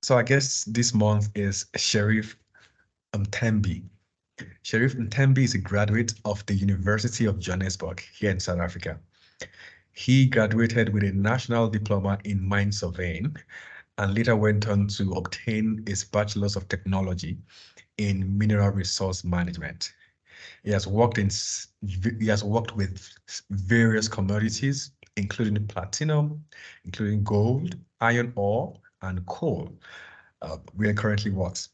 So I guess this month is Sheriff Mthembi. Sheriff Mthembi is a graduate of the University of Johannesburg here in South Africa. He graduated with a national diploma in mine surveying and later went on to obtain his Bachelor's of Technology in Mineral Resource Management. He has worked with various commodities, including platinum, including gold, iron ore, and coal, where he currently works,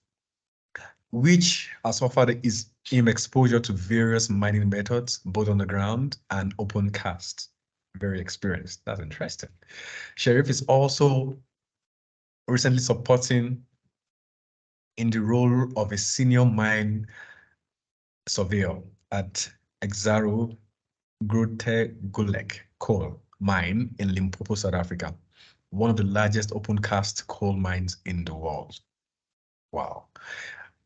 which has offered him exposure to various mining methods, both on the ground and open cast. Very experienced. That's interesting. Sheriff is also recently supporting in the role of a senior mine surveyor at Exxaro Grote coal mine in Limpopo, South Africa, one of the largest open cast coal mines in the world. Wow.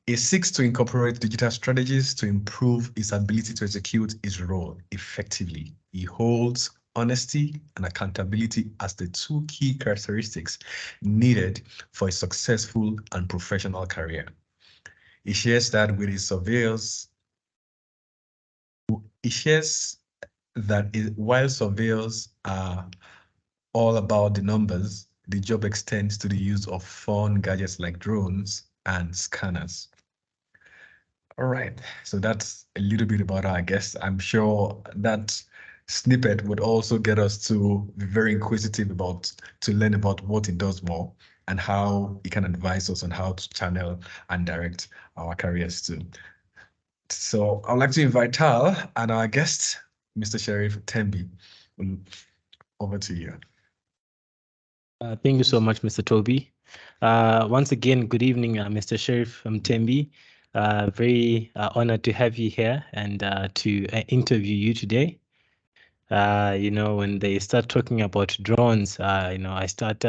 He seeks to incorporate digital strategies to improve his ability to execute his role effectively. He holds honesty and accountability as the two key characteristics needed for a successful and professional career. He shares that with his surveyors. He shares that while surveyors are all about the numbers, the job extends to the use of fun gadgets like drones and scanners. All right, so that's a little bit about our guest. I'm sure that snippet would also get us to be very inquisitive to learn about what he does more and how he can advise us on how to channel and direct our careers too. So I'd like to invite Tal and our guest, Mr. Sheriff Mthembi. Over to you. Thank you so much, Mr. Tobi. Once again, good evening, Mr. Sheriff Mthembi. Very honored to have you here and to interview you today. When they start talking about drones, I start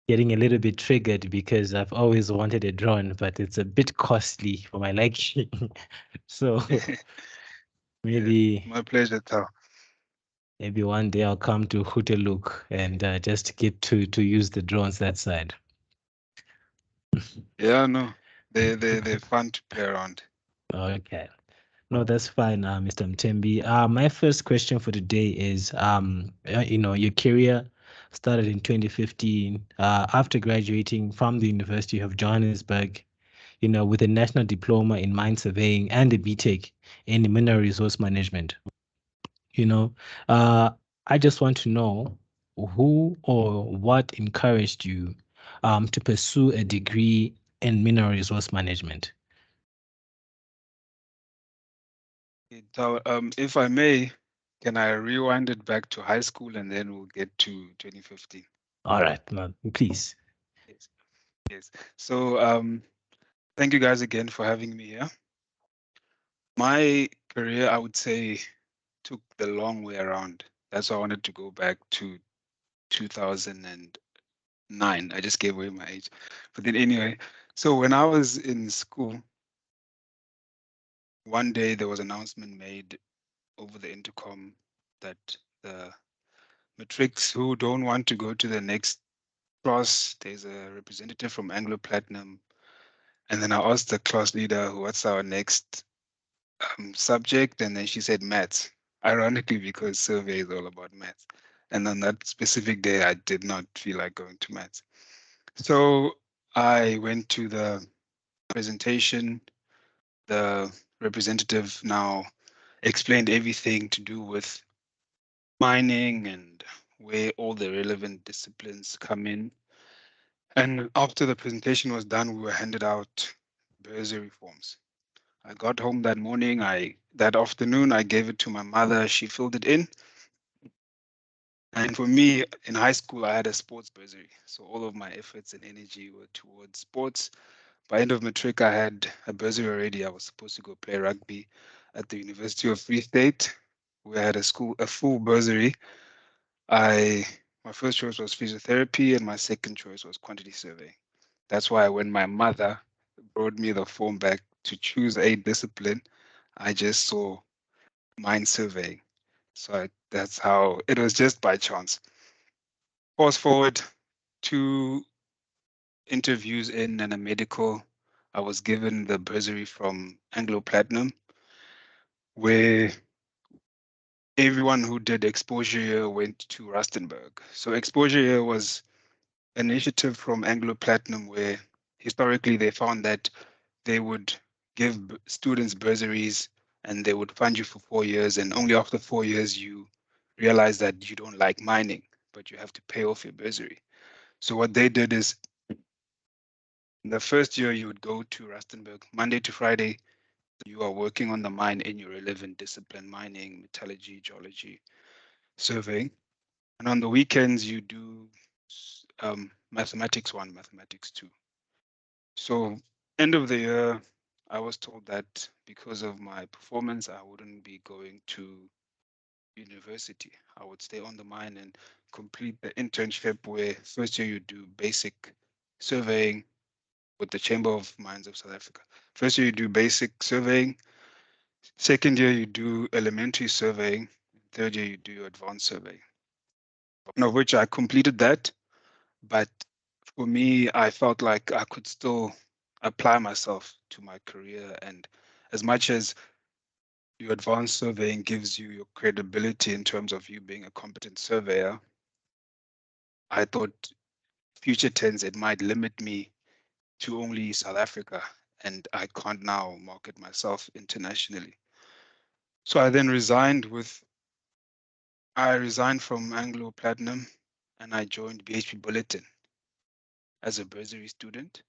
getting a little bit triggered because I've always wanted a drone, but it's a bit costly for my liking. So maybe my pleasure, Tal. Maybe one day I'll come to Hoetelook and just get to use the drones that side. Yeah, no, they're fun to play around. Okay. No, that's fine, Mr. Mthembi. My first question for today is, your career started in 2015 after graduating from the University of Johannesburg, with a national diploma in mine surveying and a BTech in mineral resource management. I just want to know who or what encouraged you to pursue a degree in mineral resource management. Tal, if I may, can I rewind it back to high school and then we'll get to 2015? All right, no, please. Yes. So thank you guys again for having me here. My career, I would say, took the long way around. That's why I wanted to go back to 2009. I just gave away my age. But then anyway, so when I was in school, one day there was an announcement made over the intercom that the matrics who don't want to go to the next class, there's a representative from Anglo Platinum. And then I asked the class leader, what's our next subject? And then she said maths, ironically, because survey is all about maths. And on that specific day, I did not feel like going to maths. So I went to the presentation. The representative now explained everything to do with mining and where all the relevant disciplines come in. And after the presentation was done, we were handed out bursary forms. I got home that morning. That afternoon, I gave it to my mother. She filled it in. And for me, in high school, I had a sports bursary. So all of my efforts and energy were towards sports. By end of matric, I had a bursary already. I was supposed to go play rugby at the University of Free State. We had a full bursary. My first choice was physiotherapy, and my second choice was quantity surveying. That's why when my mother brought me the form back to choose a discipline, I just saw mine surveying. So that's how it was, just by chance. Fast forward to interviews in and a medical, I was given the bursary from Anglo Platinum, where everyone who did exposure year went to Rustenburg. So exposure year was an initiative from Anglo Platinum where historically they found that they would give students bursaries and they would fund you for 4 years, and only after 4 years you realize that you don't like mining, but you have to pay off your bursary. So what they did is, in the first year you would go to Rustenburg Monday to Friday. You are working on the mine in your relevant discipline: mining, metallurgy, geology, surveying. And on the weekends you do mathematics 1, mathematics 2. So end of the year, I was told that because of my performance, I wouldn't be going to university. I would stay on the mine and complete the internship, where first year you do basic surveying with the Chamber of Mines of South Africa. First year you do basic surveying. Second year you do elementary surveying. Third year you do your advanced surveying. Of which I completed that, but for me, I felt like I could still apply myself to my career. And as much as your advanced surveying gives you your credibility in terms of you being a competent surveyor, I thought future tense, it might limit me to only South Africa, and I can't now market myself internationally. So I then I resigned from Anglo Platinum and I joined BHP Bulletin as a bursary student,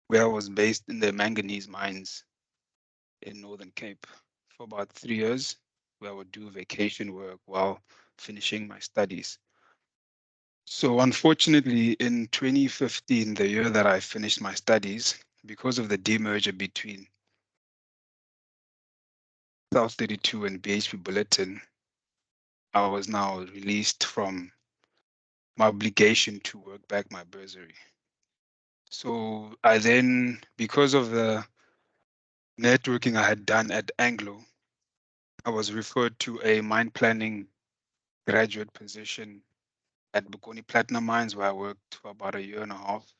where I was based in the manganese mines in Northern Cape for about 3 years, where I would do vacation work while finishing my studies. So unfortunately, in 2015, the year that I finished my studies, because of the demerger between South 32 and BHP Bulletin, I was now released from my obligation to work back my bursary. So I then, because of the networking I had done at Anglo, I was referred to a mine planning graduate position at Bokoni Platinum Mines, where I worked for about a year and a half.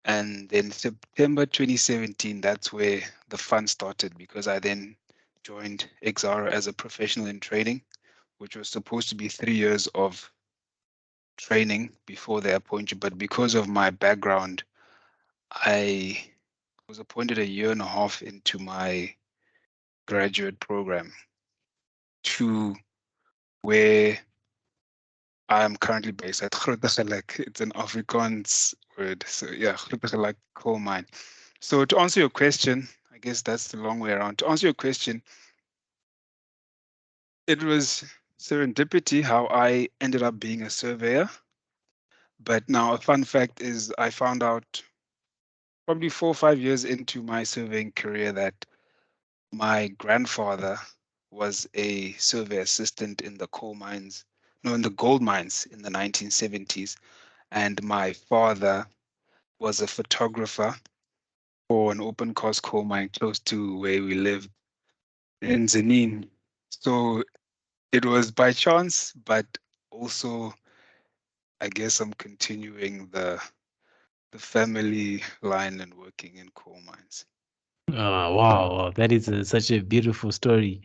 And then September 2017, that's where the fun started, because I then joined Exxaro as a professional in training, which was supposed to be 3 years of training before they appoint you. But because of my background, I was appointed a year and a half into my graduate program, to where I'm currently based at Grootegeluk. It's an Afrikaans word. So yeah, Grootegeluk coal mine. So to answer your question, I guess that's the long way around. To answer your question, it was serendipity how I ended up being a surveyor. But now a fun fact is I found out probably 4 or 5 years into my surveying career that my grandfather was a survey assistant in the coal mines, no, in the gold mines in the 1970s. And my father was a photographer for an open cast coal mine close to where we live in Zanin. So it was by chance, but also I guess I'm continuing the family line and working in coal mines. Oh, wow, that is such a beautiful story,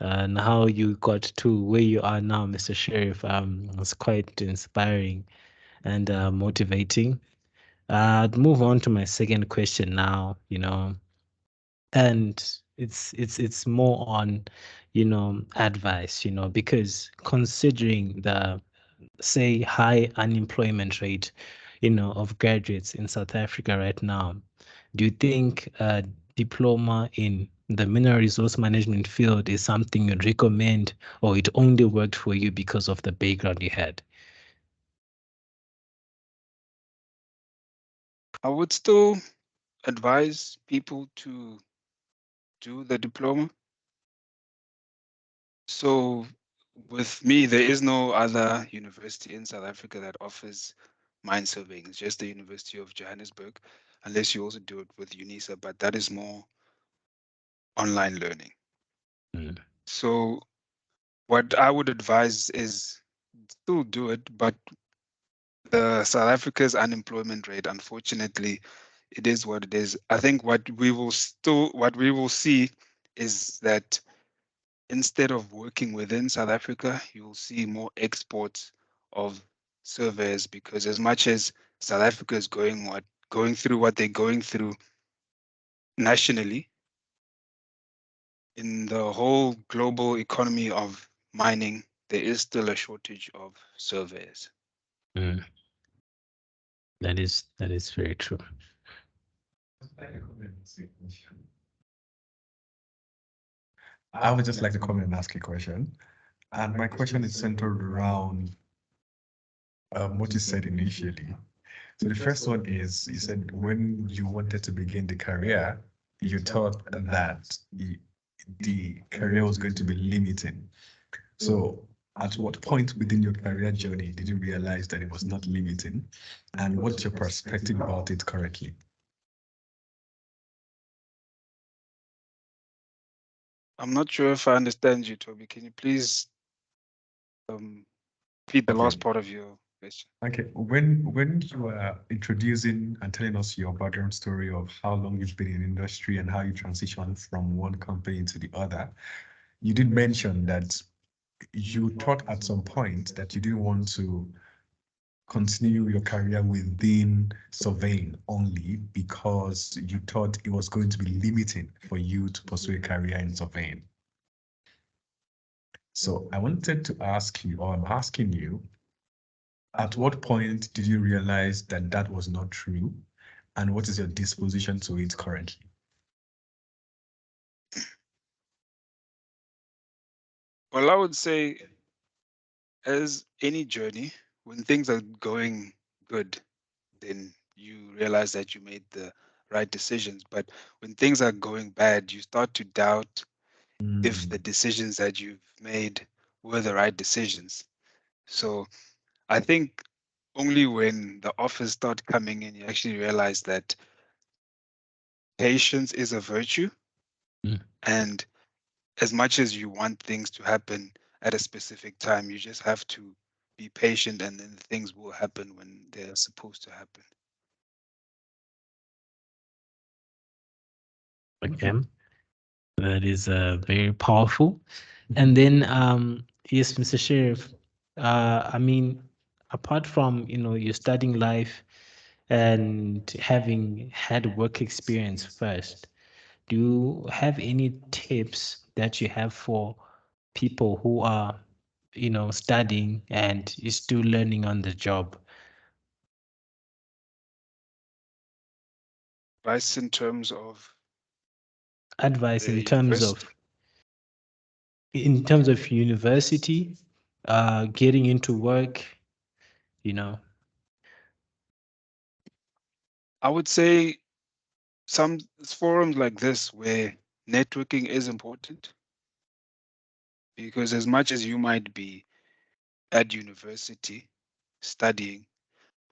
and how you got to where you are now, Mr. Sheriff. It's quite inspiring and motivating. I'd move on to my second question now, and it's more on, advice, because considering the, say, high unemployment rate, of graduates in South Africa right now, do you think a diploma in the mineral resource management field is something you'd recommend, or it only worked for you because of the background you had? I would still advise people to do the diploma. So with me, there is no other university in South Africa that offers mine surveying. It's just the University of Johannesburg, unless you also do it with UNISA, but that is more online learning. Mm. So what I would advise is still do it, but the South Africa's unemployment rate, unfortunately, it is what it is. I think what we will see is that instead of working within South Africa, you will see more exports of surveyors, because as much as South Africa is going through what they're going through nationally, in the whole global economy of mining, there is still a shortage of surveyors. Mm. That is very true. I would just like to come and ask a question. And my question is centered around what you said initially. So the first one is, you said when you wanted to begin the career, you thought that the career was going to be limiting. So at what point within your career journey did you realize that it was not limiting? And what's your perspective about it currently? I'm not sure if I understand you, Toby. Can you please repeat the Okay. last part of your question? Okay, when you were introducing and telling us your background story of how long you've been in industry and how you transitioned from one company to the other, you did mention that you thought at some point that you didn't want to continue your career within surveying only because you thought it was going to be limiting for you to pursue a career in surveying. So I wanted to ask you, or I'm asking you, at what point did you realize that that was not true? And what is your disposition to it currently? Well, I would say, as any journey, when things are going good, then you realize that you made the right decisions. But when things are going bad, you start to doubt if the decisions that you've made were the right decisions. So I think only when the offers start coming in, you actually realize that patience is a virtue. Mm. And as much as you want things to happen at a specific time, you just have to be patient, and then things will happen when they're supposed to happen. Okay. That is very powerful. And then, yes, Mr. Sheriff, I mean, apart from, your studying life and having had work experience first, do you have any tips that you have for people who are, studying and is still learning on the job? Advice in terms of Advice the university. in terms of university, getting into work, you know. I would say some forums like this where networking is important, because as much as you might be at university studying,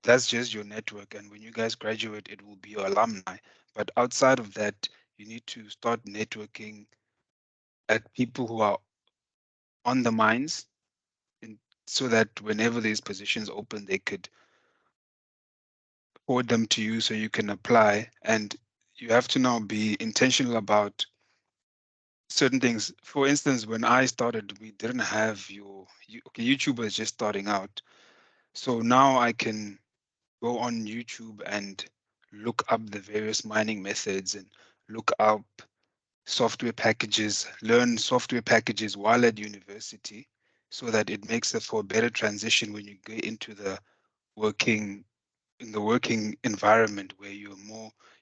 that's just your network. And when you guys graduate, it will be your alumni. But outside of that, you need to start networking at people who are on the mines, and so that whenever these positions open, they could forward them to you so you can apply. And you have to now be intentional about certain things. For instance, when I started, we didn't have okay, YouTube was just starting out. So now I can go on YouTube and look up the various mining methods and look up software packages, learn software packages while at university, so that it makes it for a better transition when you get into the working working environment, where you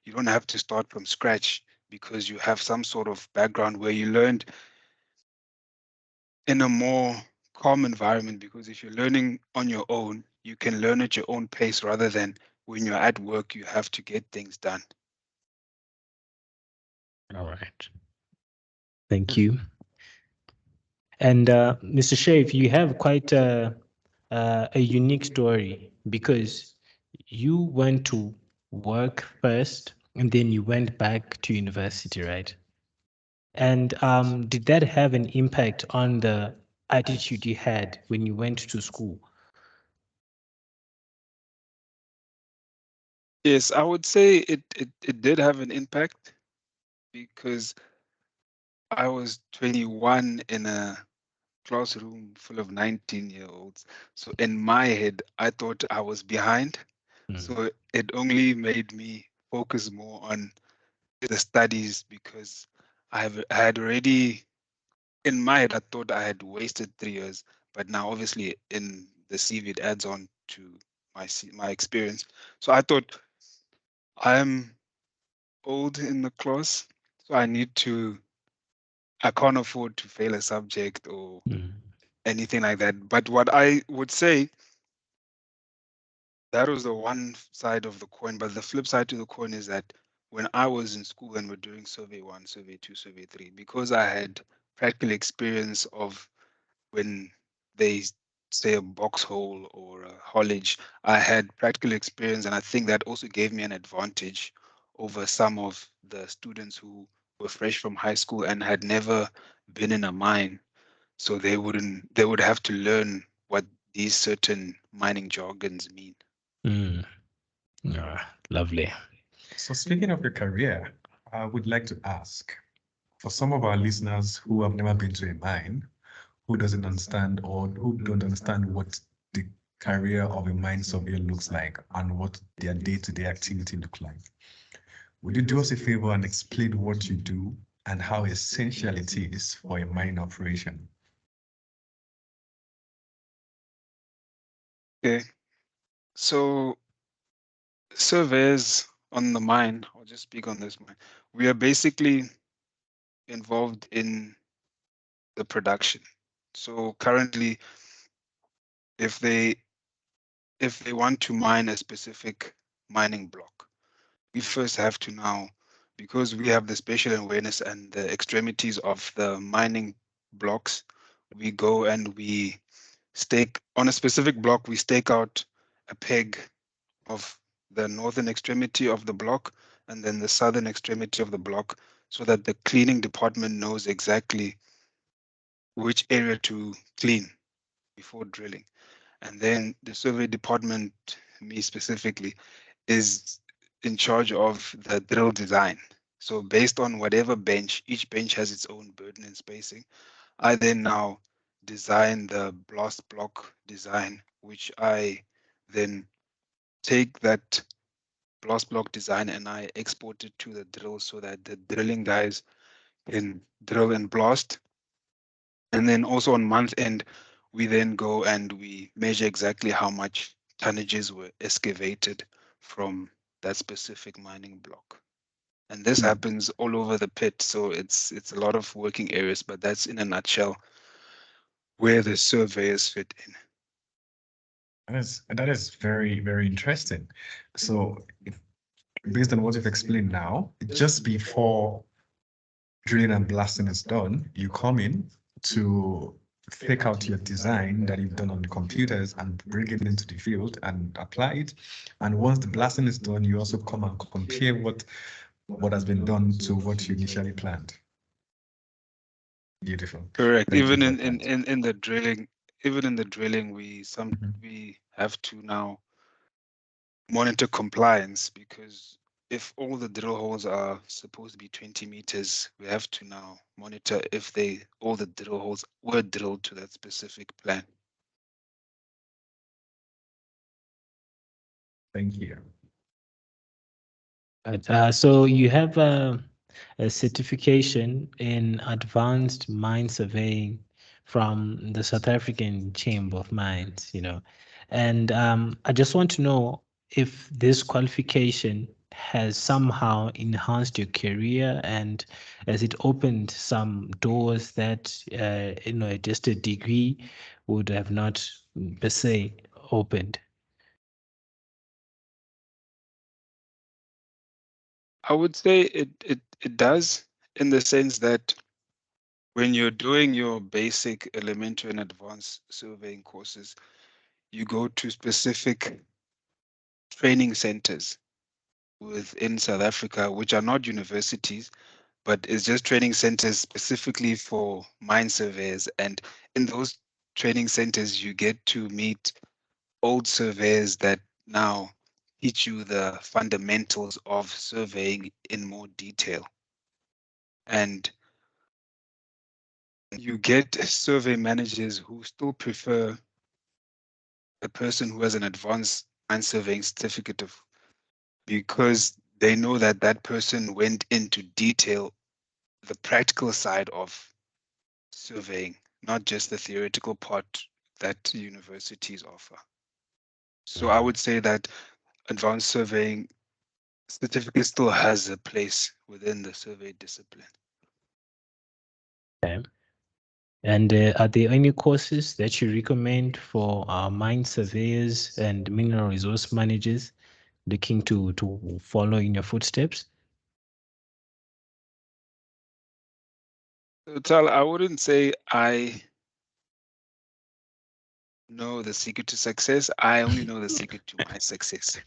don't have to start from scratch, because you have some sort of background where you learned in a more calm environment. Because if you're learning on your own, you can learn at your own pace, rather than when you're at work, you have to get things done. All right. Thank you. And Mr. Sharif, you have quite a unique story, because you went to work first and then you went back to university, right? And did that have an impact on the attitude you had when you went to school? Yes, I would say it did have an impact because I was 21 in a classroom full of 19-year-olds. So in my head, I thought I was behind. So it only made me focus more on the studies because I had already, in my head, I thought I had wasted 3 years, but now obviously in the CV it adds on to my experience. So I thought I'm old in the class, so I can't afford to fail a subject or anything like that. But what I would say, that was the one side of the coin. But the flip side to the coin is that when I was in school and we're doing survey 1, survey 2, survey 3, because I had practical experience of when they say a box hole or a haulage, I had practical experience, and I think that also gave me an advantage over some of the students who were fresh from high school and had never been in a mine. So they would have to learn what these certain mining jargons mean. Lovely. So speaking of your career, I would like to ask, for some of our listeners who have never been to a mine, who doesn't understand or who don't understand what the career of a mine surveyor looks like and what their day-to-day activity look like, would you do us a favor and explain what you do and how essential it is for a mine operation? Okay. So surveyors on the mine, I'll just speak on this mine. We are basically involved in the production. So currently, if they want to mine a specific mining block, we first have to now, because we have the spatial awareness and the extremities of the mining blocks, we go and we stake on a specific block, we stake out a peg of the northern extremity of the block and then the southern extremity of the block so that the cleaning department knows exactly which area to clean before drilling. And then the survey department, me specifically, is in charge of the drill design. So based on whatever bench, each bench has its own burden and spacing. I then now design the blast block design, which I then take that blast block design and I export it to the drill so that the drilling guys can drill and blast. And then also on month end, we then go and we measure exactly how much tonnages were excavated from that specific mining block. And this happens all over the pit. So it's a lot of working areas, but that's in a nutshell where the surveyors fit in. That is very, very interesting. So based on what you've explained now, just before drilling and blasting is done, you come in to take out your design that you've done on the computers and bring it into the field and apply it. And once the blasting is done, you also come and compare what has been done to what you initially planned. Beautiful. Correct. Thank you Even for in, that. in the drilling, we Mhm. we have to now monitor compliance because if all the drill holes are supposed to be 20 meters, we have to now monitor if all the drill holes were drilled to that specific plan. Thank you. So you have a certification in advanced mine surveying from the South African Chamber of Mines, and I just want to know if this qualification has somehow enhanced your career and has it opened some doors that just a degree would have not per se opened. I would say it does in the sense that when you're doing your basic, elementary, and advanced surveying courses, you go to specific training centers within South Africa, which are not universities, but it's just training centers specifically for mine surveyors. And in those training centers, you get to meet old surveyors that now teach you the fundamentals of surveying in more detail. And you get survey managers who still prefer a person who has an advanced mine surveying certificate because they know that that person went into detail the practical side of surveying, not just the theoretical part that universities offer. So I would say that advanced surveying certificate still has a place within the survey discipline. Okay. And are there any courses that you recommend for mine surveyors and mineral resource managers looking to follow in your footsteps? So Tal, I wouldn't say I know the secret to success. I only know the secret to my success.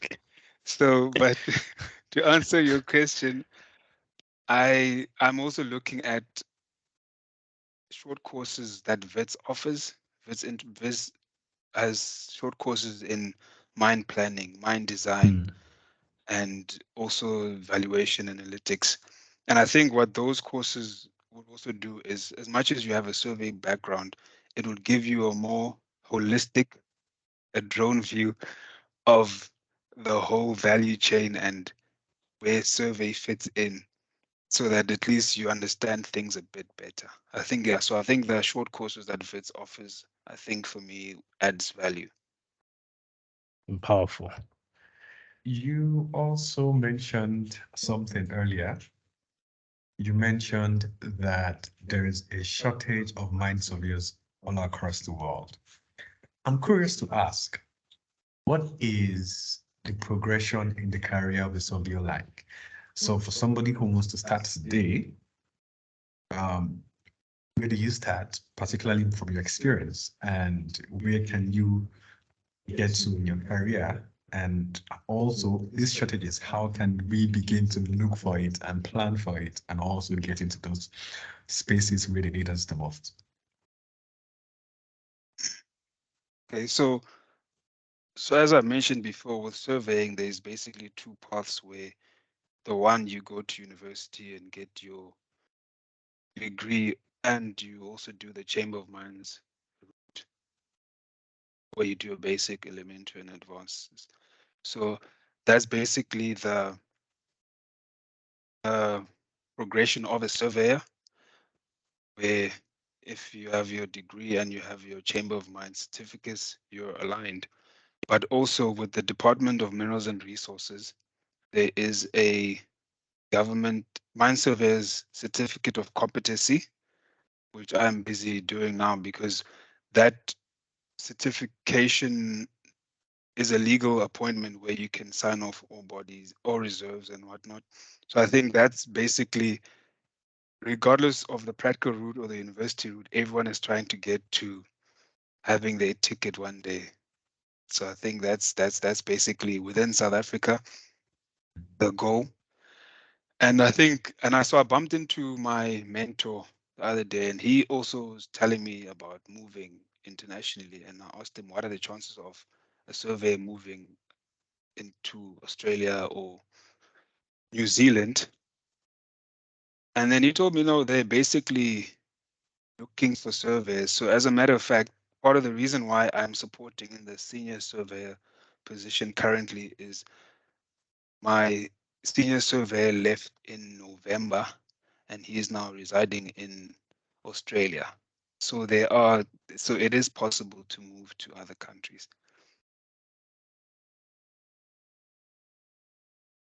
So, but to answer your question, I'm also looking at short courses that WITS offers. WITS has short courses in mine planning, mine design, and also valuation analytics. And I think what those courses would also do is, as much as you have a survey background, it will give you a more holistic, a drone view of the whole value chain and where survey fits in, so that at least you understand things a bit better. I think, yeah, so I think the short courses that WITS offers, I think for me adds value. Powerful. You also mentioned something earlier. You mentioned that there is a shortage of mine surveyors all across the world. I'm curious to ask, what is the progression in the career of a surveyor like? So for somebody who wants to start today, where do you start, particularly from your experience, and where can you get to in your career? And also these shortages, how can we begin to look for it and plan for it and also get into those spaces where they need us the most? Okay, so as I mentioned before, with surveying, there's basically two paths where the one you go to university and get your degree, and you also do the Chamber of Mines route, where you do a basic, elementary, and advanced. So that's basically the progression of a surveyor, where if you have your degree and you have your Chamber of Mines certificates, you're aligned. But also with the Department of Minerals and Resources, there is a government mine surveyor's certificate of competency, which I'm busy doing now because that certification is a legal appointment where you can sign off all bodies, all reserves and whatnot. So I think that's basically, regardless of the practical route or the university route, everyone is trying to get to having their ticket one day. So I think that's basically within South Africa, the goal. And I bumped into my mentor the other day, and he also was telling me about moving internationally. And I asked him, what are the chances of a survey moving into Australia or New Zealand? And then he told me, no, they're basically looking for surveyors. So as a matter of fact, part of the reason why I'm supporting in the senior surveyor position currently is my senior surveyor left in November, and he is now residing in Australia. So it is possible to move to other countries.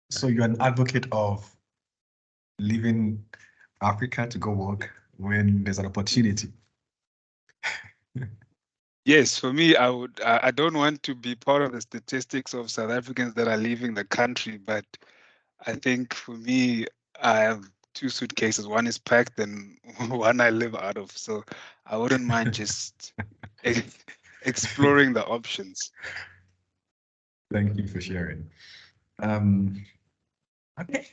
So you're an advocate of leaving Africa to go work when there's an opportunity. Yes, for me, I don't want to be part of the statistics of South Africans that are leaving the country, but I think for me, I have two suitcases. One is packed and one I live out of. So I wouldn't mind just exploring the options. Thank you for sharing. Okay,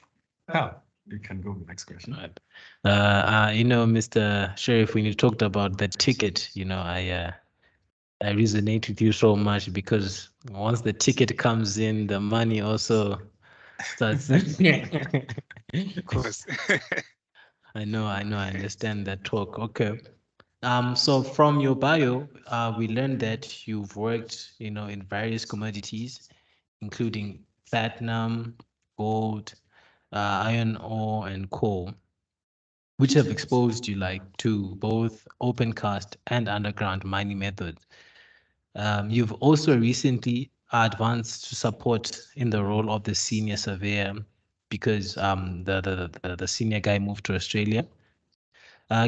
now you can go with the next question. Mr. Sheriff, when you talked about the ticket, I resonate with you so much because once the ticket comes in, the money also starts. Of course. I know, I understand that talk. Okay. So from your bio, we learned that you've worked, in various commodities, including platinum, gold, iron ore, and coal, which have exposed you like to both open cast and underground mining methods. You've also recently advanced to support in the role of the senior surveyor because the senior guy moved to Australia.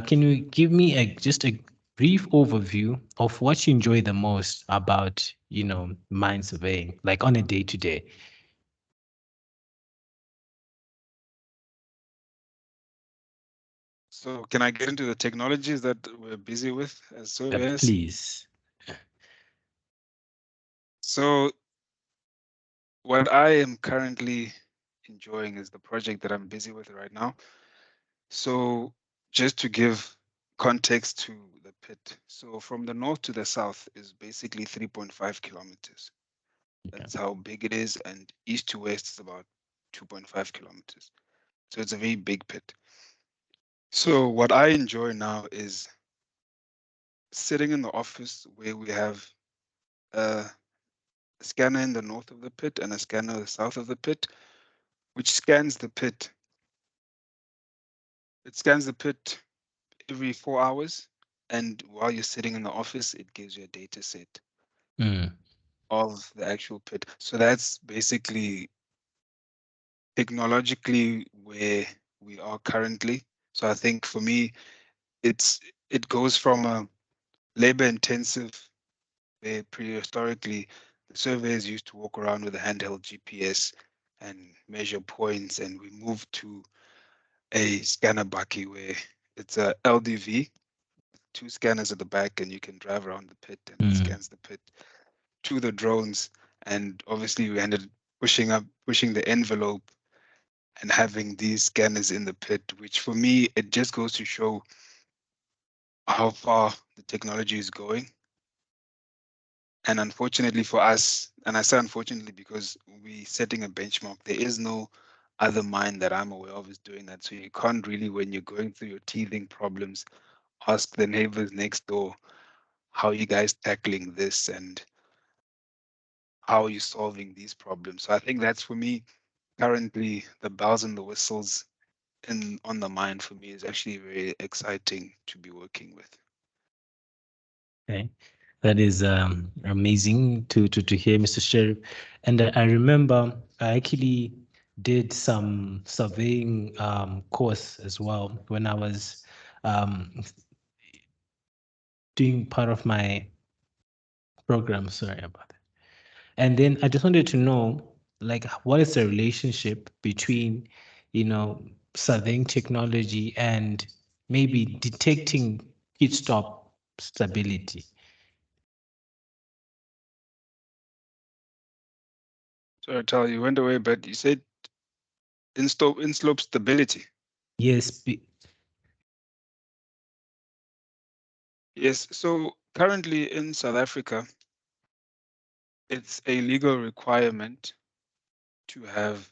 Can you give me just a brief overview of what you enjoy the most about, mine surveying, like on a day to day? So can I get into the technologies that we're busy with as surveyors? Please. So what I am currently enjoying is the project that I'm busy with right now. So just to give context to the pit. So from the north to the south is basically 3.5 kilometers. That's how big it is. And east to west is about 2.5 kilometers. So it's a very big pit. So what I enjoy now is sitting in the office where we have a scanner in the north of the pit and a scanner in the south of the pit, which scans the pit. It scans the pit every 4 hours. And while you're sitting in the office, it gives you a data set of the actual pit. So that's basically technologically where we are currently. So I think for me, it goes from a labor intensive where prehistorically the surveyors used to walk around with a handheld GPS and measure points, and we moved to a scanner bucky where it's a LDV, 2 scanners at the back, and you can drive around the pit and it scans the pit to the drones. And obviously we ended pushing the envelope and having these scanners in the pit, which for me, it just goes to show how far the technology is going. And unfortunately for us, and I say unfortunately because we're setting a benchmark, there is no other mine that I'm aware of is doing that. So you can't really, when you're going through your teething problems, ask the neighbors next door, how are you guys tackling this and how are you solving these problems? So I think that's for me, currently the bells and the whistles on the mine for me is actually very exciting to be working with. Okay, that is amazing to hear, Mr. Sheriff. And I remember I actually did some surveying course as well when I was doing part of my program. Sorry about that. And then I just wanted to know, like, what is the relationship between, surveying technology and maybe detecting pit stop stability? So I tell you, went away, but you said in slope stability. Yes. Yes. So currently in South Africa, it's a legal requirement to have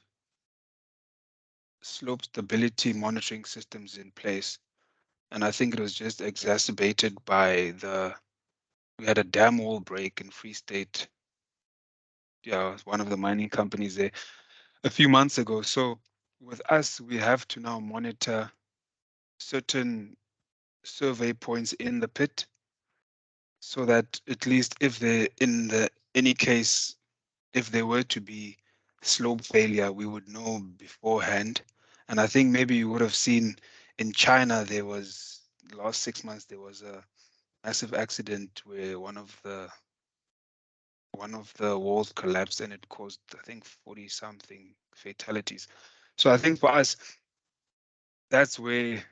slope stability monitoring systems in place. And I think it was just exacerbated by we had a dam wall break in Free State. Yeah, one of the mining companies there a few months ago. So with us, we have to now monitor certain survey points in the pit so that at least if any case, if there were to be slope failure, we would know beforehand. And I think maybe you would have seen in China, last 6 months, there was a massive accident where one of the walls collapsed and it caused, I think, 40 something fatalities. So I think for us, that's where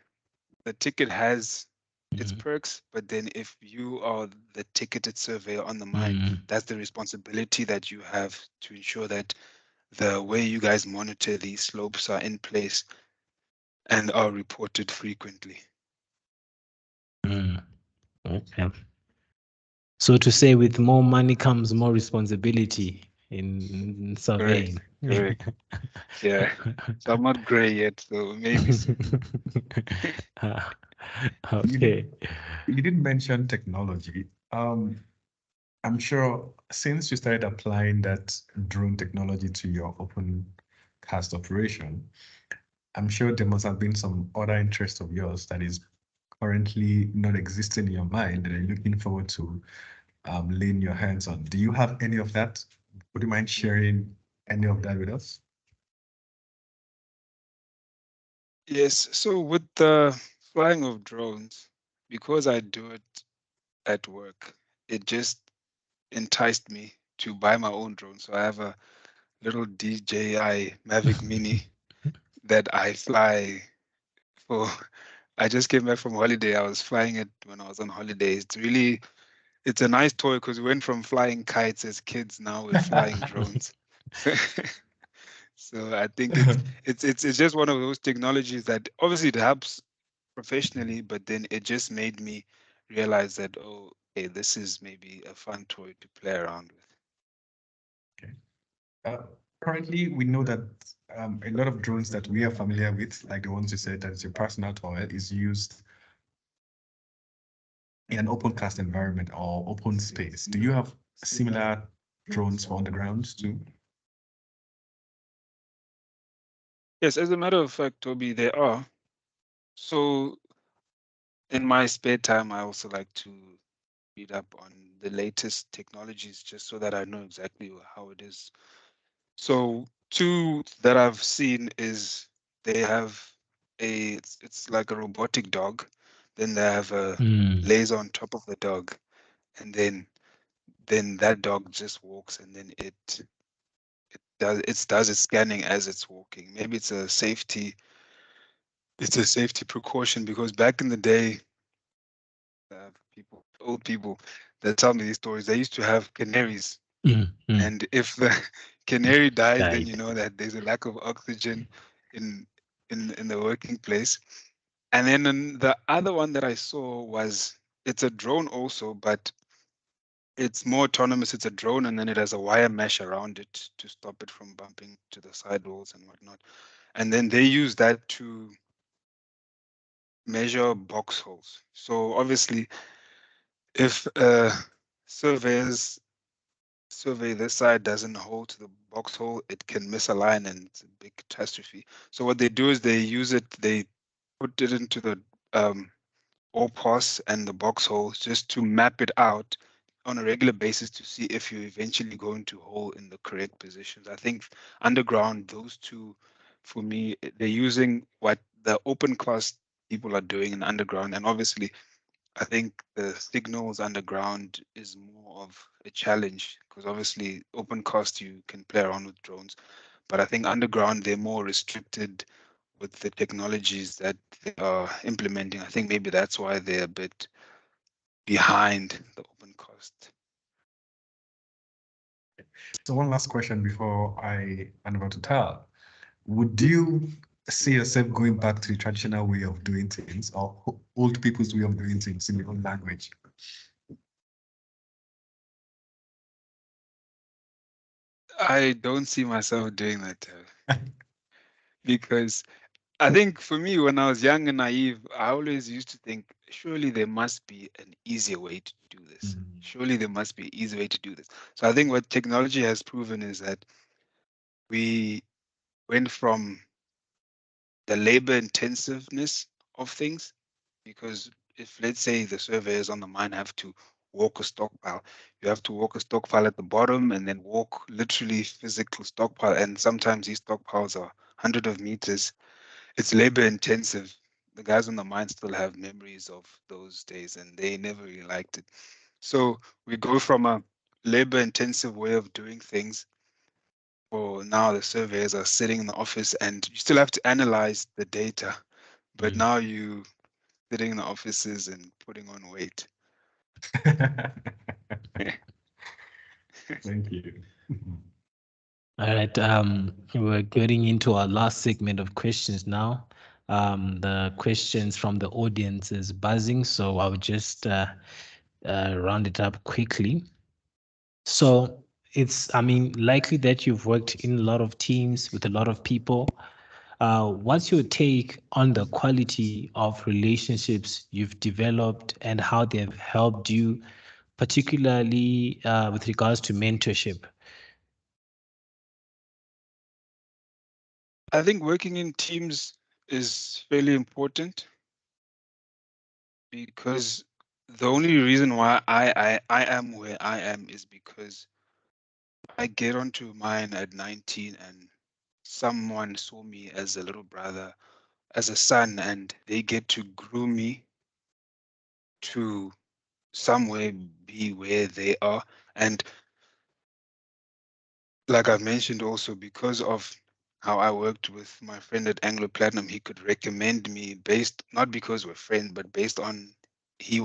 the ticket has its perks, but then if you are the ticketed surveyor on the mine, that's the responsibility that you have to ensure that the way you guys monitor these slopes are in place and are reported frequently. Okay. So to say, with more money comes more responsibility in surveying. Correct. Yeah. So I'm not gray yet, so maybe soon. Okay. You didn't mention technology. I'm sure since you started applying that drone technology to your open cast operation, I'm sure there must have been some other interest of yours that is currently not existing in your mind that you're looking forward to laying your hands on. Do you have any of that? Would you mind sharing any of that with us? Yes. So with the flying of drones, because I do it at work, it just enticed me to buy my own drone. So I have a little DJI Mavic Mini that I fly for. I just came back from holiday. I was flying it when I was on holiday. It's a nice toy because we went from flying kites as kids, now we're flying drones. So I think it's just one of those technologies that obviously it helps professionally, but then it just made me realize that, oh, hey, this is maybe a fun toy to play around with. Okay. Currently, we know that a lot of drones that we are familiar with, like the ones you said that is your personal toy, is used in an open cast environment or open space. Do you have similar drones for on the ground too? Yes, as a matter of fact, Toby, there are. So in my spare time, I also like to read up on the latest technologies just so that I know exactly how it is. So two that I've seen is they have it's like a robotic dog. Then they have a laser on top of the dog, and then that dog just walks, and then it does its scanning as it's walking. Maybe it's a safety precaution because back in the day, old people that tell me these stories, they used to have canaries, and if the canary dies, then you know that there's a lack of oxygen in in the working place. And then the other one that I saw was it's a drone also, but it's more autonomous. It's a drone, and then it has a wire mesh around it to stop it from bumping to the sidewalls and whatnot. And then they use that to measure box holes. So obviously, if surveyors survey this side doesn't hold to the box hole, it can misalign and it's a big catastrophe. So what they do is they put it into the ore pass and the box holes just to map it out on a regular basis to see if you're eventually going to hole in the correct positions. I think underground, those two, for me, they're using what the open cast people are doing in underground. And obviously, I think the signals underground is more of a challenge because obviously open cast you can play around with drones, but I think underground they're more restricted with the technologies that they are implementing. I think maybe that's why they're a bit behind the open cast. So one last question before I hand over to Tal. Would you see yourself going back to the traditional way of doing things or old people's way of doing things in your own language? I don't see myself doing that because I think for me, when I was young and naive, I always used to think, surely there must be an easier way to do this. Surely there must be an easier way to do this. So I think what technology has proven is that we went from the labor intensiveness of things, because if let's say the surveyors on the mine have to walk a stockpile, you have to walk a stockpile at the bottom and then walk literally physical stockpile. And sometimes these stockpiles are hundreds of meters. It's labor intensive. The guys on the mine still have memories of those days and they never really liked it. So we go from a labor intensive way of doing things, or now the surveyors are sitting in the office and you still have to analyze the data, but now you sitting in the offices and putting on weight. Thank you. All right, we're getting into our last segment of questions now. The questions from the audience is buzzing, so I'll just round it up quickly. So it's, I mean, likely that you've worked in a lot of teams with a lot of people. What's your take on the quality of relationships you've developed and how they've helped you, particularly with regards to mentorship? I think working in teams is fairly important because the only reason why I am where I am is because I get onto mine at 19 and someone saw me as a little brother, as a son, and they get to groom me to somewhere be where they are. And like I've mentioned also, because of how I worked with my friend at Anglo Platinum, he could recommend me based, not because we're friends, but based on he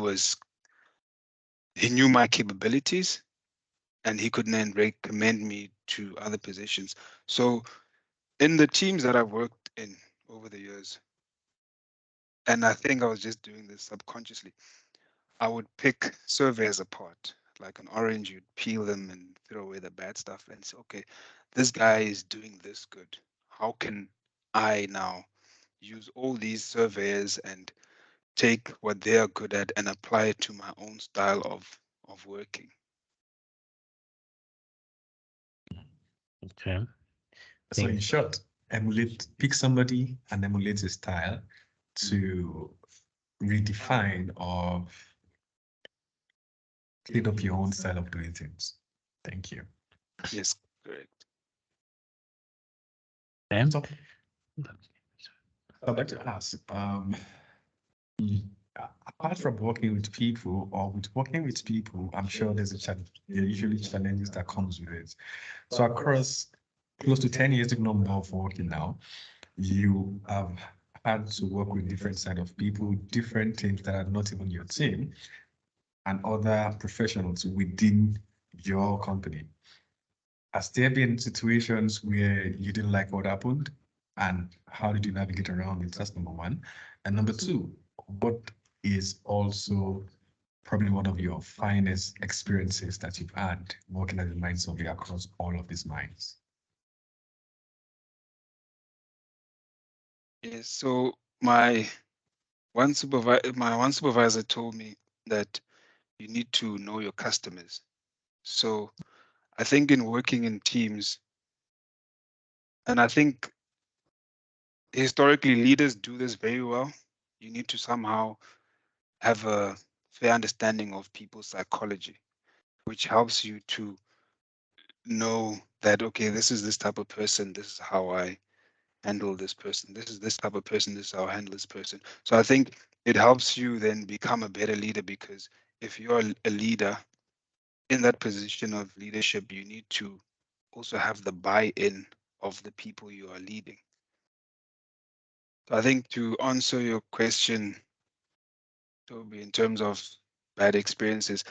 knew my capabilities and he could then recommend me to other positions. So in the teams that I've worked in over the years, and I think I was just doing this subconsciously, I would pick surveys apart. Like an orange, you'd peel them and throw away the bad stuff and say, okay, this guy is doing this good. How can I now use all these surveys and take what they are good at and apply it to my own style of working? Okay. So in short, pick somebody and emulate his style to redefine or clean up your own style of doing things. Thank you. Yes, correct. Okay. So I'd like to ask, apart from working with people or with working with people, I'm sure there's a challenge. There are usually challenges that comes with it. So across close to 10 years, if not more, for working now, you have had to work with different set of people, different teams that are not even your team, and other professionals within your company. Has there been situations where you didn't like what happened? And how did you navigate around it? That's number one. And number two, what is also probably one of your finest experiences that you've had working as a mine surveyor across all of these mines? Yes, so my one supervisor told me that you need to know your customers. So I think in working in teams, and I think historically leaders do this very well, you need to somehow have a fair understanding of people's psychology, which helps you to know that, okay, this is this type of person, this is how I handle this person, this is this type of person, this is how I handle this person. So I think it helps you then become a better leader, because if you're a leader in that position of leadership, you need to also have the buy-in of the people you are leading. So I think to answer your question, Toby, in terms of bad experiences,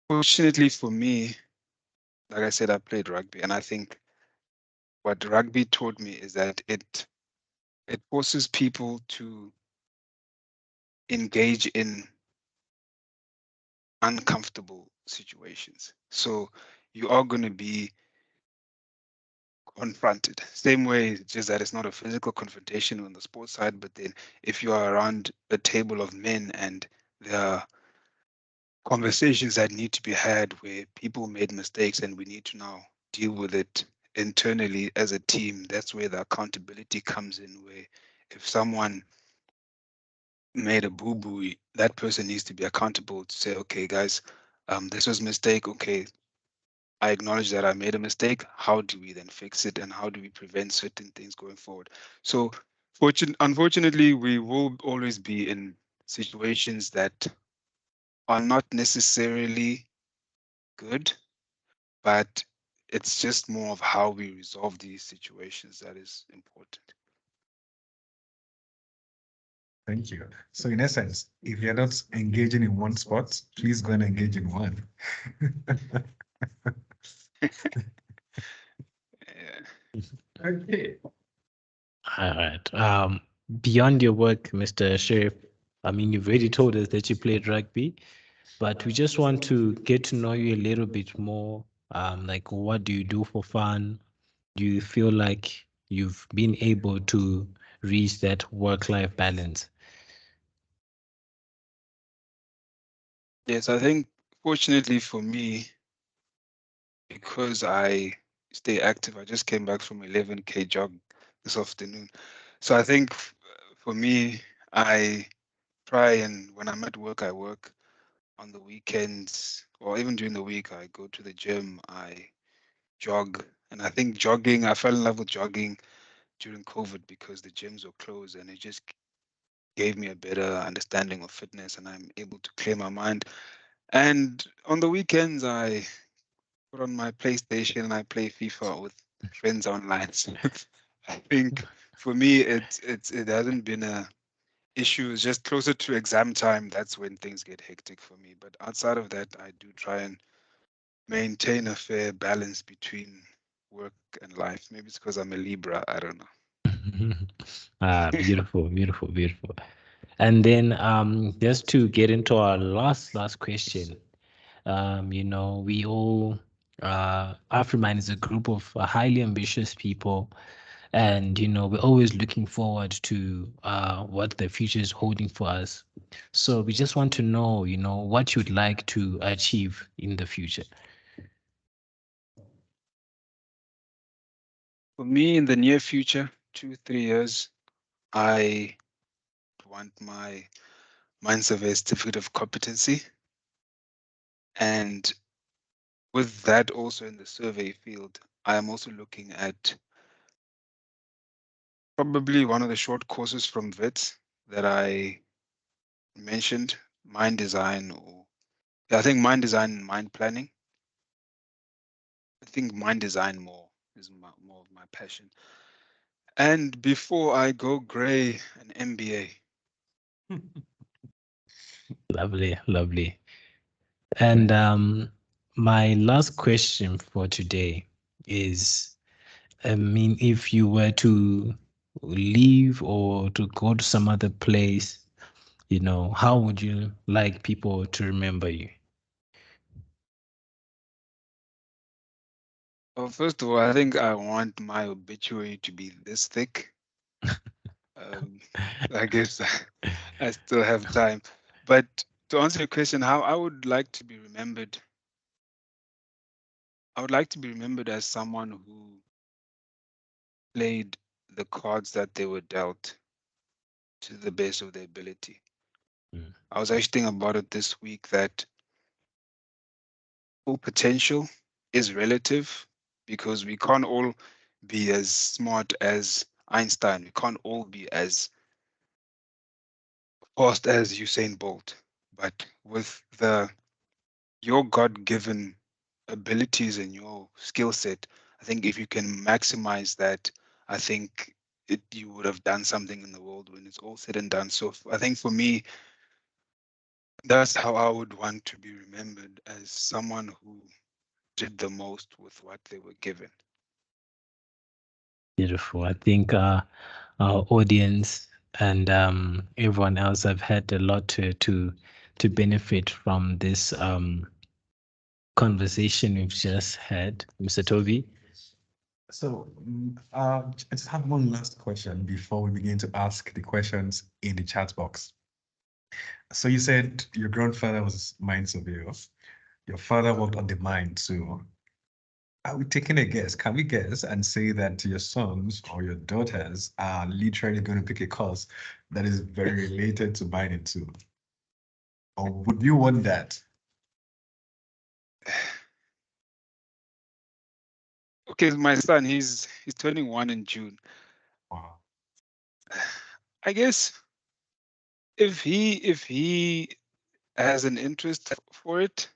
fortunately for me, like I said, I played rugby, and I think what rugby taught me is that it forces people to engage in uncomfortable situations. So you are going to be confronted. Same way, just that it's not a physical confrontation on the sports side, but then if you are around a table of men and there are conversations that need to be had where people made mistakes and we need to now deal with it internally as a team, that's where the accountability comes in, where if someone made a boo-boo, that person needs to be accountable to say, okay, guys, this was a mistake. Okay, I acknowledge that I made a mistake. How do we then fix it, and how do we prevent certain things going forward? So unfortunately, we will always be in situations that are not necessarily good, but it's just more of how we resolve these situations that is important. Thank you. So in essence, if you're not engaging in one sport, please go and engage in one. Yeah. Okay. All right. Beyond your work, Mr. Sheriff I mean, you've already told us that you played rugby, but we just want to get to know you a little bit more. Like, what do you do for fun? Do you feel like you've been able to reach that work-life balance? Yes, I think fortunately for me, because I stay active, I just came back from 11K jog this afternoon. So I think for me, I try, and when I'm at work, I work. On the weekends or even during the week, I go to the gym, I jog. And I think jogging, I fell in love with jogging during COVID because the gyms were closed, and it just gave me a better understanding of fitness, and I'm able to clear my mind. And on the weekends, I put on my PlayStation and I play FIFA with friends online. So I think for me, it hasn't been a issue. It's just closer to exam time. That's when things get hectic for me. But outside of that, I do try and maintain a fair balance between work and life. Maybe it's because I'm a Libra. I don't Beautiful, beautiful, beautiful. And then just to get into our last question, we all AfriMine is a group of highly ambitious people, and we're always looking forward to what the future is holding for us. So we just want to know, what you'd like to achieve in the future. For me, in the near future, 2, 3 years, I want my mine survey certificate of competency. And with that, also in the survey field, I am also looking at probably one of the short courses from VITS that I mentioned, mind design, or yeah, I think mind design and mind planning. I think mind design more is more of my passion. And before I go gray, an MBA. Lovely, lovely. And my last question for today is, I mean, if you were to leave or to go to some other place, how would you like people to remember you? Well, first of all, I think I want my obituary to be this thick. Um, I guess I still have time. But to answer your question, how I would like to be remembered, I would like to be remembered as someone who played the cards that they were dealt to the best of their ability. Mm. I was actually thinking about it this week that full potential is relative because we can't all be as smart as Einstein. We can't all be as fast as Usain Bolt. But with your God-given abilities and your skill set, I think if you can maximize that, I think you would have done something in the world when it's all said and done. So I think for me, that's how I would want to be remembered, as someone who did the most with what they were given. Beautiful. I think our audience and everyone else have had a lot to benefit from this conversation we've just had, Mr. Toby. So, I just have one last question before we begin to ask the questions in the chat box. So you said your grandfather was a mine surveyor. Your father worked on the mine too. Are we taking a guess? Can we guess and say that your sons or your daughters are literally going to pick a course that is very related to mining too? Or would you want that? Okay, my son, he's turning 1 in June. Wow. I guess if he has an interest for it,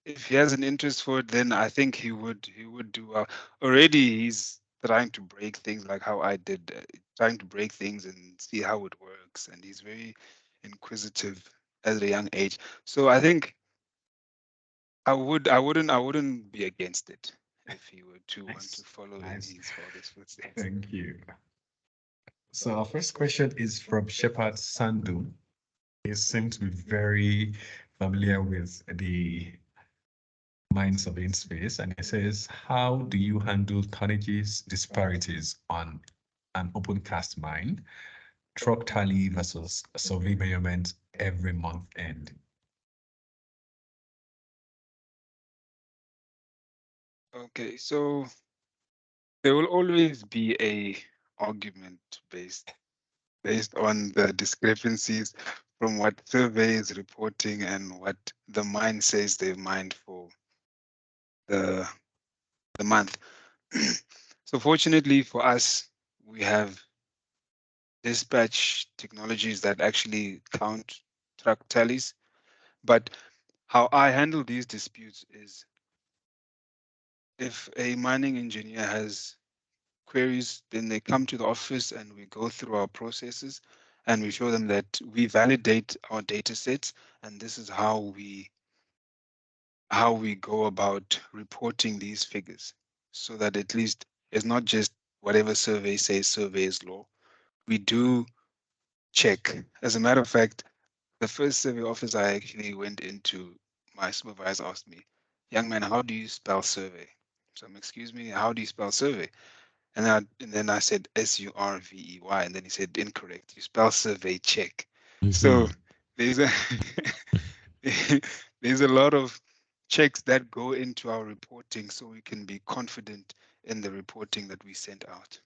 if he has an interest for it, then I think he would do well. Already he's trying to break things like how I did, trying to break things and see how it works, and he's very inquisitive at a young age. So I think I wouldn't be against it if he were to want to Nice. follow in Nice. his father's footsteps. Thank you. So our first question is from Shepard Sandu. He seems to be very familiar with the mine surveying space, and he says, how do you handle tonnages disparities on an open cast mine, truck tally versus survey measurement every month end? Okay, so there will always be a argument based on the discrepancies from what survey is reporting and what the mine says they've mined for the month. So fortunately for us, we have dispatch technologies that actually count truck tallies. But how I handle these disputes is if a mining engineer has queries, then they come to the office and we go through our processes and we show them that we validate our data sets and this is how we go about reporting these figures so that at least it's not just whatever survey says survey is law. We do check. As a matter of fact, the first survey office I actually went into, my supervisor asked me, young man, how do you spell survey? So I'm, excuse me, how do you spell survey? And then I said Survey, and then he said incorrect. You spell survey check. So there's a there's a lot of checks that go into our reporting so we can be confident in the reporting that we send out.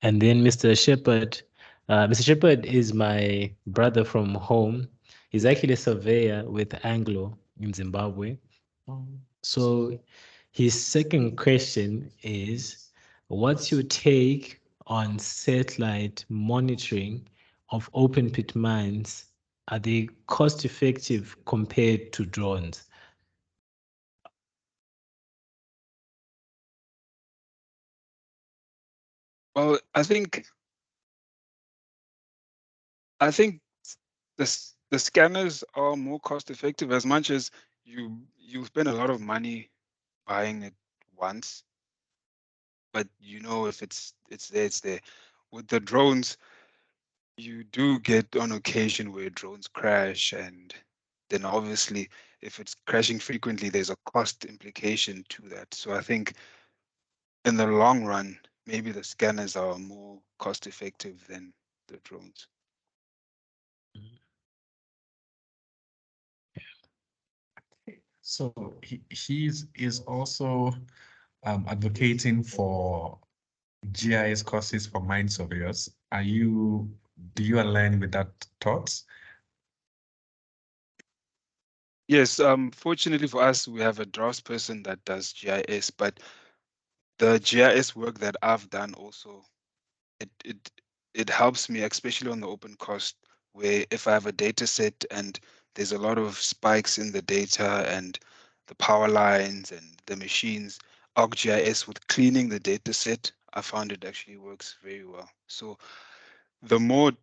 And then Mr. Shepherd is my brother from home. He's actually a surveyor with Anglo in Zimbabwe. So his second question is, what's your take on satellite monitoring of open pit mines? Are they cost effective compared to drones? Well, I think the scanners are more cost effective as much as you spend a lot of money buying it once, but you know if it's there, it's there. With the drones, you do get on occasion where drones crash, and then obviously if it's crashing frequently, there's a cost implication to that. So I think in the long run, maybe the scanners are more cost effective than the drones. So he's also advocating for GIS courses for mine surveyors. Do you align with that thought? Yes, fortunately for us, we have a drafts person that does GIS, but the GIS work that I've done also, it it it helps me, especially on the open cost, where if I have a data set and there's a lot of spikes in the data and the power lines and the machines, ArcGIS with cleaning the data set, I found it actually works very well. So the more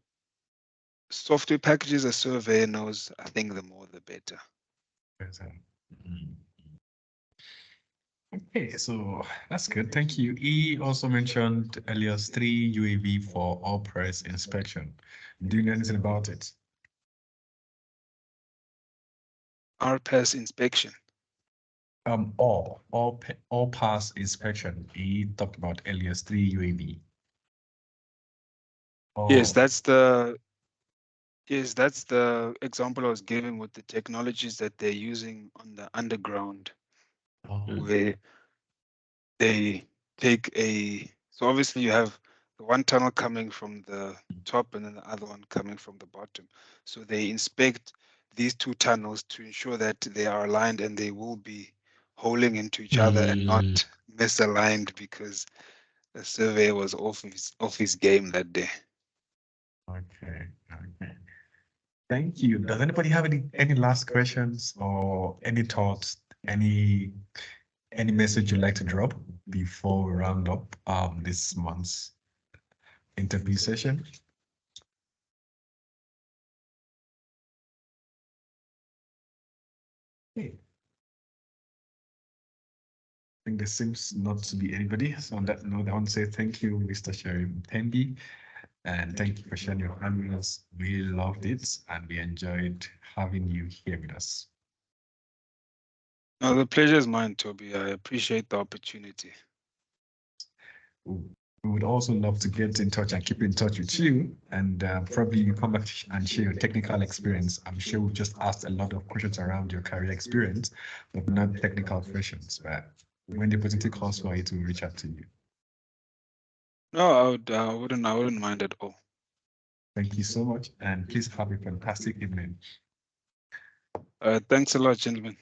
software packages a surveyor knows, I think the more the better. Okay, so that's good. Thank you. He also mentioned Elias 3 UAV for all press inspection. Do you know anything about it? RPAS inspection. All pass inspection. He talked about Elias 3 UAV. Yes, Oh, that's the example I was giving with the technologies that they're using on the underground, where they take so obviously you have the one tunnel coming from the top and then the other one coming from the bottom. So they inspect these two tunnels to ensure that they are aligned and they will be holing into each other and not misaligned because the surveyor was off his game that day. okay. Thank you. Does anybody have any last questions or any thoughts, any message you'd like to drop before we round up this month's interview session? Okay. think there seems not to be anybody. So on that note, I want to say thank you, Mr. Sheriff Mthembi, and thank you for sharing your time with us. We loved it and we enjoyed having you here with us. No, the pleasure is mine, Toby. I appreciate the opportunity. We would also love to get in touch and keep in touch with you, and probably you come back and share your technical experience. I'm sure we've just asked a lot of questions around your career experience, but not technical questions. But when the opportunity calls for it, we'll reach out to you. No, I wouldn't mind at all. Thank you so much, and please have a fantastic evening. Thanks a lot, gentlemen.